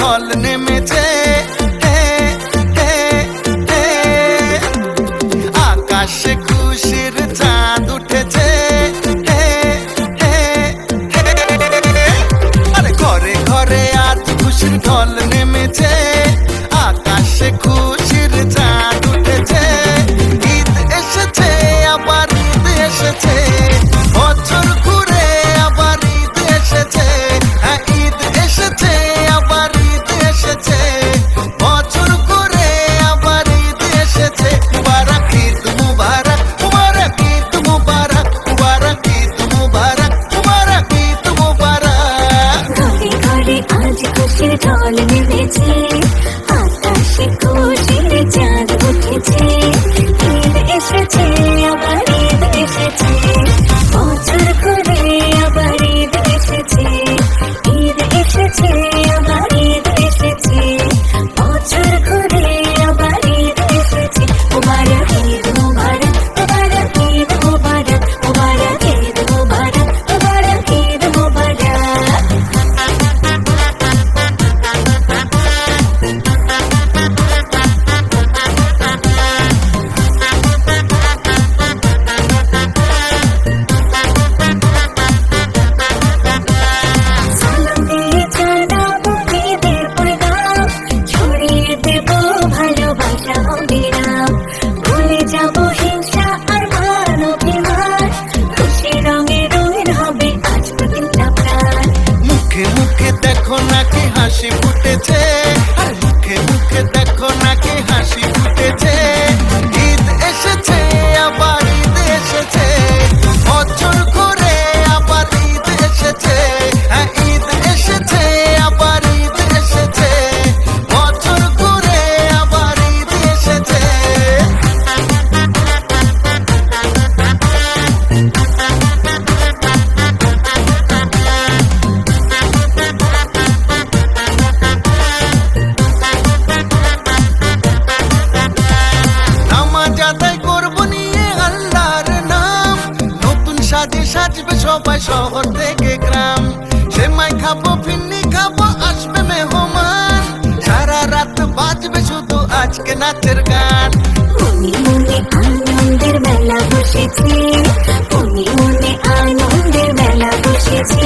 ঢল নেমেছে, আকাশে খুশির চাঁদ উঠেছে, আরে ঘরে ঘরে আজ খুশির ঢল নেমেছে, আকাশে খুশির চাঁদ উঠেছে। ঈদ এসেছে আবার ঈদ এসেছে, বছর ঘুরে আবার ঈদ এসেছে, হ্যাঁ ঈদ এসেছে আবার ঈদ এসেছে, বছর ঘুরে আবার ঈদ এসেছে। মুবারক ঈদ মুবারক, মুবারক ঈদ মুবারক, মুবারক ঈদ মুবারক, মুবারক ঈদ মুবারক। ঘরে ঘরে আজ খুশির ঢল নেমেছে, আকাশে খুশির চাঁদ উঠেছে। ঈদ এসেছে আবার ঈদ এসেছে, বছর ঘুরে আবার ঈদ এসেছে। ঈদ এসেছে আবার ঈদ এসেছে, বছর ঘুরে আবার ঈদ এসেছে। মুবারক ঈদ মুবারক, মুবারক ঈদ মুবারক, মুবারক ঈদ মুবারক, মুবারক ঈদ মুবারক। সালাম দিয়ে জানাবো ঈদের পয়গাম, ছড়িয়ে দেবো ভালোবাসা অবিরাম। ভুলে যাবো হিংসা আর মান অভিমান, খুশি রঙে রঙিন হবে আজ প্রতিটা প্রাণ। মুখে মুখে দেখো নাকি হাসি ফুটেছে, আর মুখে মুখে দেখো নাকি হাসি ফুটেছে। ঈদ এসেছে আবার ঈদ এসেছে, বছর ঘুরে আবার ঈদ এসেছে, হ্যাঁ ঈদ এসেছে আবার ঈদ এসেছে, বছর ঘুরে আবার ঈদ এসেছে। নামাজ আদায় করবো নিয়ে আল্লাহর নাম, নতুন সাজে সাজবে সবাই শহর থেকে গ্রাম। সেমাই খাবো ফিন্নি খাবো আসবে মেহমান, সারা রাত বাজবে শুধু আজকে নাচের গান। মনে মনে আনন্দের মেলা বসেছে, মনে মনে আনন্দের মেলা বসেছে।